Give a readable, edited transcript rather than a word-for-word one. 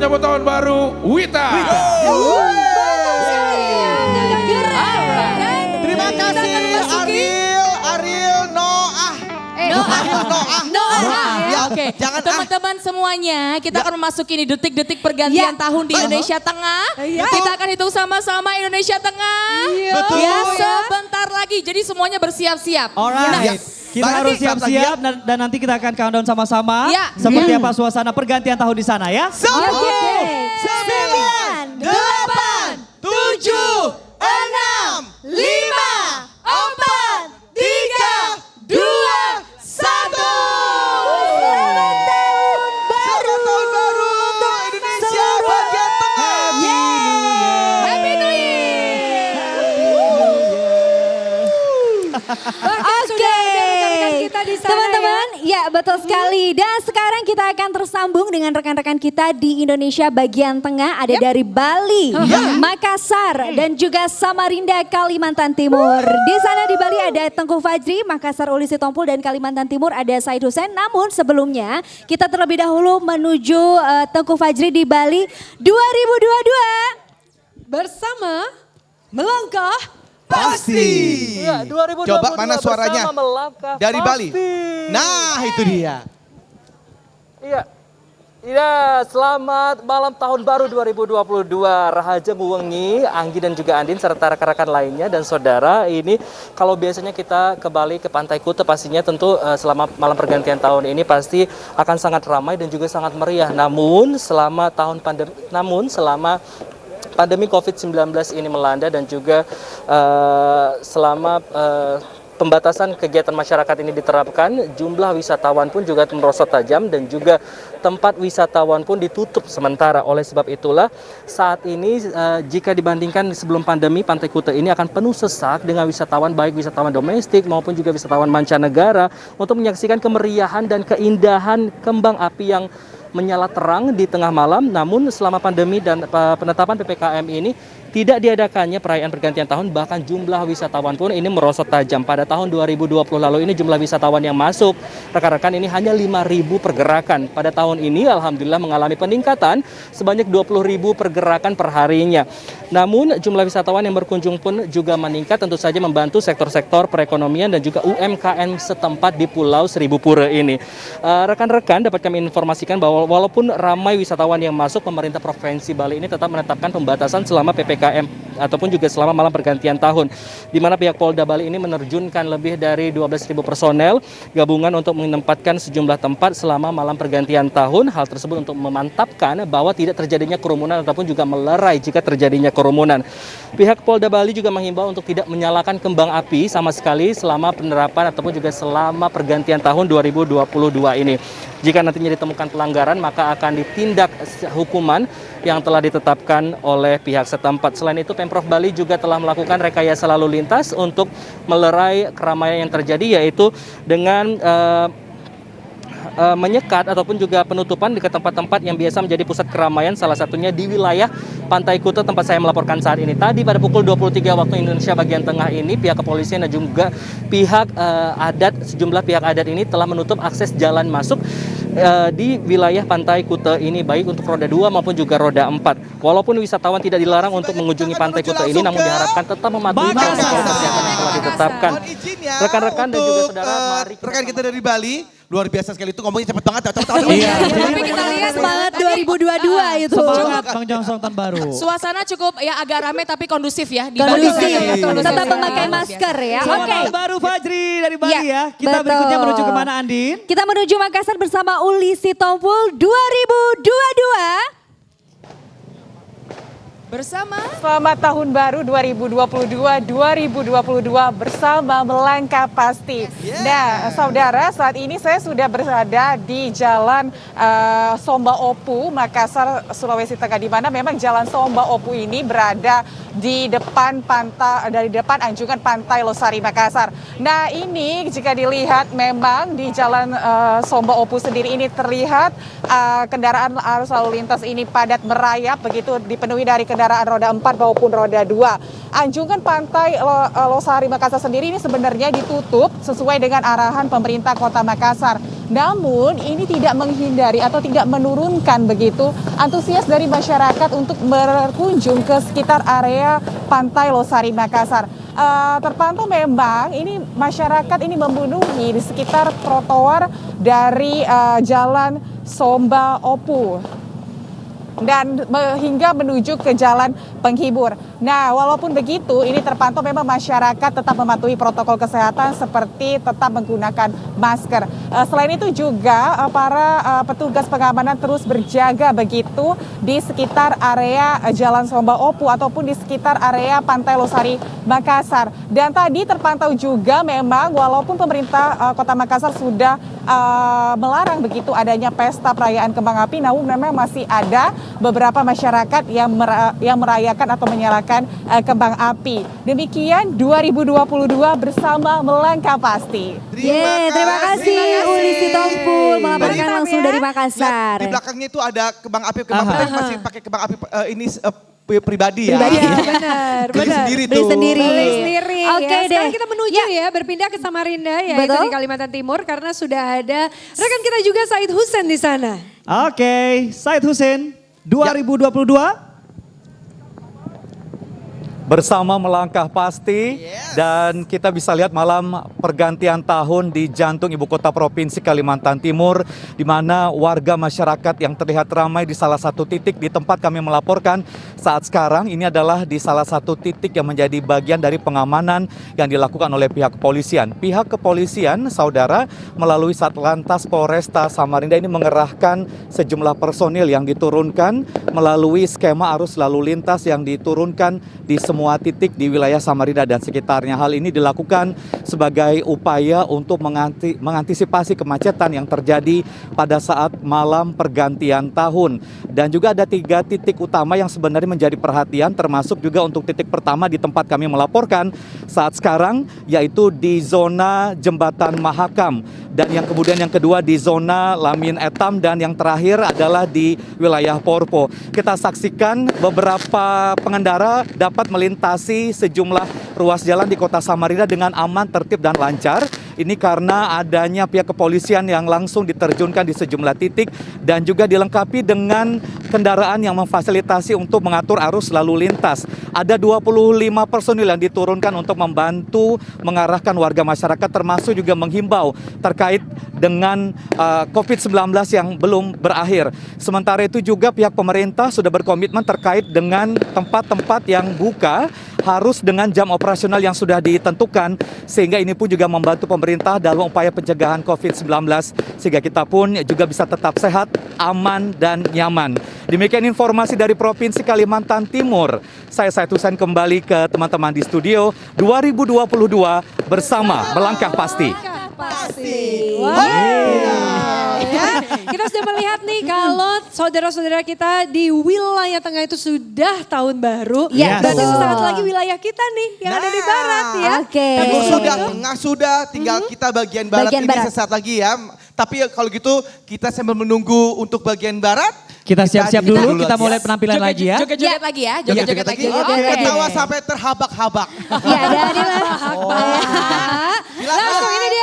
menyambut tahun baru Wita. Terima kasih Ariel, Noah. Ya, oke. Teman-teman semuanya, kita akan memasuki nih detik-detik pergantian tahun di Indonesia Tengah. Kita akan hitung sama-sama Indonesia Tengah. Betul. Ya, sebentar lagi. Jadi semuanya bersiap-siap. Alright. Kita harus siap-siap dan nanti kita akan countdown sama-sama. Ya. Seperti apa suasana pergantian tahun di sana ya. 10, 9, 8, 7, 6, 5, 4, 3, 2, 1. Selamat tahun baru untuk Indonesia bagian tengah. Happy New Year. Oke, teman-teman, ya betul sekali. Dan sekarang kita akan tersambung dengan rekan-rekan kita di Indonesia bagian tengah. Ada dari Bali, Makassar, dan juga Samarinda, Kalimantan Timur. Di sana di Bali ada Tengku Fajri, Makassar Uli Sitompul, dan Kalimantan Timur ada Said Hussein. Namun sebelumnya kita terlebih dahulu menuju Tengku Fajri di Bali 2022. Bersama melangkah Pasti. Ya, 2022 Coba mana suaranya bersama melangkah dari Bali. pasti. Nah itu dia. Iya, selamat malam tahun baru 2022. Rahaja Nguwengi, Anggi dan juga Andin serta rekan-rekan lainnya dan saudara. Ini kalau biasanya kita ke Bali ke Pantai Kuta pastinya tentu selama malam pergantian tahun ini pasti akan sangat ramai dan juga sangat meriah. Namun selama pandemi COVID-19 ini melanda dan juga selama pembatasan kegiatan masyarakat ini diterapkan, jumlah wisatawan pun juga merosot tajam dan juga tempat wisatawan pun ditutup sementara. Oleh sebab itulah saat ini jika dibandingkan sebelum pandemi, Pantai Kuta ini akan penuh sesak dengan wisatawan, baik wisatawan domestik maupun juga wisatawan mancanegara untuk menyaksikan kemeriahan dan keindahan kembang api yang menyala terang di tengah malam. Namun selama pandemi dan penetapan PPKM ini tidak diadakannya perayaan pergantian tahun, bahkan jumlah wisatawan pun ini merosot tajam. Pada tahun 2020 lalu ini jumlah wisatawan yang masuk rekan-rekan ini hanya 5.000 pergerakan. Pada tahun ini alhamdulillah mengalami peningkatan sebanyak 20.000 pergerakan per harinya. Namun jumlah wisatawan yang berkunjung pun juga meningkat, tentu saja membantu sektor-sektor perekonomian dan juga UMKM setempat di Pulau Seribu Pura ini. Rekan-rekan dapat kami informasikan bahwa walaupun ramai wisatawan yang masuk, pemerintah Provinsi Bali ini tetap menetapkan pembatasan selama PPKM ataupun juga selama malam pergantian tahun, di mana pihak Polda Bali ini menerjunkan lebih dari 12.000 personel gabungan untuk menempatkan sejumlah tempat selama malam pergantian tahun. Hal tersebut untuk memantapkan bahwa tidak terjadinya kerumunan ataupun juga melerai jika terjadinya kerumunan. Pihak Polda Bali juga menghimbau untuk tidak menyalakan kembang api sama sekali selama penerapan ataupun juga selama pergantian tahun 2022 ini. Jika nantinya ditemukan pelanggaran, maka akan ditindak hukuman yang telah ditetapkan oleh pihak setempat. Selain itu, Pemprov Bali juga telah melakukan rekayasa lalu lintas untuk melerai keramaian yang terjadi, yaitu dengan menyekat ataupun juga penutupan di tempat-tempat yang biasa menjadi pusat keramaian, salah satunya di wilayah Pantai Kuta tempat saya melaporkan saat ini. Tadi pada pukul 23 waktu Indonesia bagian tengah ini, pihak kepolisian dan juga pihak sejumlah pihak adat ini telah menutup akses jalan masuk di wilayah Pantai Kuta ini, baik untuk roda 2 maupun juga roda 4. Walaupun wisatawan tidak dilarang untuk mengunjungi Pantai Kuta ini, namun diharapkan tetap mematuhi protokol kesehatan yang telah ditetapkan. Rekan-rekan dan juga saudara, mari rekan kita dari Bali, luar biasa sekali itu, ngomongnya cepet banget. Iya, tapi kita lihat semangat 2022 itu. Semangat Bang Jongsong tahun baru. Suasana cukup ya agak ramai tapi kondusif ya di Kondusif, Bali. tetap memakai masker ya. Selamat Oke. tahun baru Fajri dari Bali ya. Kita betul. berikutnya menuju kemana, Andin? Kita menuju Makassar bersama Uli Sitompul 2022. Bersama Selamat tahun baru 2022 bersama melangkah pasti. Nah, saudara, saat ini saya sudah berada di Jalan Somba Opu, Makassar, Sulawesi Tengah, di mana memang Jalan Somba Opu ini berada di depan anjungan Pantai Losari Makassar. Nah, ini jika dilihat memang di Jalan Somba Opu sendiri ini terlihat kendaraan arus lalu lintas ini padat merayap, begitu dipenuhi dari kendaraan kendaraan roda 4 maupun roda 2. Anjungan Pantai Losari Makassar sendiri ini sebenarnya ditutup sesuai dengan arahan pemerintah Kota Makassar. Namun ini tidak menghindari atau tidak menurunkan begitu antusias dari masyarakat untuk berkunjung ke sekitar area Pantai Losari Makassar. Terpantau memang ini masyarakat ini memenuhi di sekitar trotoar dari Jalan Somba Opu dan hingga menuju ke Jalan Penghibur. Nah, walaupun begitu, ini terpantau memang masyarakat tetap mematuhi protokol kesehatan seperti tetap menggunakan masker. Selain itu juga para petugas pengamanan terus berjaga begitu di sekitar area Jalan Somba Opu ataupun di sekitar area Pantai Losari Makassar. Dan tadi terpantau juga memang walaupun pemerintah Kota Makassar sudah melarang begitu adanya pesta perayaan kembang api, namun memang masih ada beberapa masyarakat yang merayakan atau menyalakan kembang api. Demikian 2022 bersama Melangkah Pasti. Terima kasih Uli Sitompul melaporkan langsung dari Makassar. Di belakangnya itu ada kembang api masih pakai kembang api ini pribadi ya. Benar. Beli sendiri Beli tuh. sendiri. Oke Oke deh. Sekarang deh. kita menuju ya berpindah ke Samarinda ya itu Betul. di Kalimantan Timur karena sudah ada rekan kita juga Said Hussein di sana. Oke, Said Hussein 2022. Bersama Melangkah Pasti dan kita bisa lihat malam pergantian tahun di jantung ibu kota provinsi Kalimantan Timur di mana warga masyarakat yang terlihat ramai di salah satu titik di tempat kami melaporkan saat sekarang ini adalah di salah satu titik yang menjadi bagian dari pengamanan yang dilakukan oleh pihak kepolisian. Pihak kepolisian, saudara, melalui Satlantas Polresta Samarinda ini mengerahkan sejumlah personil yang diturunkan melalui skema arus lalu lintas yang diturunkan di semua titik di wilayah Samarinda dan sekitarnya. Hal ini dilakukan sebagai upaya untuk mengantisipasi kemacetan yang terjadi pada saat malam pergantian tahun. Dan juga ada 3 titik utama yang sebenarnya menjadi perhatian, termasuk juga untuk titik pertama di tempat kami melaporkan saat sekarang, yaitu di zona Jembatan Mahakam. Dan yang kemudian yang kedua di zona Lamin Etam dan yang terakhir adalah di wilayah Porpo. Kita saksikan beberapa pengendara dapat melintasi sejumlah ruas jalan di kota Samarinda dengan aman, tertib dan lancar. Ini karena adanya pihak kepolisian yang langsung diterjunkan di sejumlah titik dan juga dilengkapi dengan kendaraan yang memfasilitasi untuk mengatur arus lalu lintas. Ada 25 personil yang diturunkan untuk membantu mengarahkan warga masyarakat termasuk juga menghimbau terkait dengan COVID-19 yang belum berakhir. Sementara itu juga pihak pemerintah sudah berkomitmen terkait dengan tempat-tempat yang buka harus dengan jam operasional yang sudah ditentukan sehingga ini pun juga membantu pemerintah dalam upaya pencegahan COVID-19 sehingga kita pun juga bisa tetap sehat, aman dan nyaman. Demikian informasi dari Provinsi Kalimantan Timur. Saya Said Hussein kembali ke teman-teman di studio 2022 bersama Melangkah Pasti. Ya, kita sudah melihat nih kalau saudara-saudara kita di wilayah tengah itu sudah tahun baru. Iya, Berarti betul. sesaat lagi wilayah kita nih yang ada di barat ya. Oke. Timur sudah, tengah sudah, tinggal kita bagian barat Bagian ini barat. sesaat lagi ya. Tapi kalau gitu kita sambil menunggu untuk bagian barat. Kita siap-siap dulu, kita mulai ya. penampilan lagi ya. Joget-joget lagi ya, joget-joget lagi. Ketawa sampai terhabak-habak. Ya, Daniela. Langsung ini dia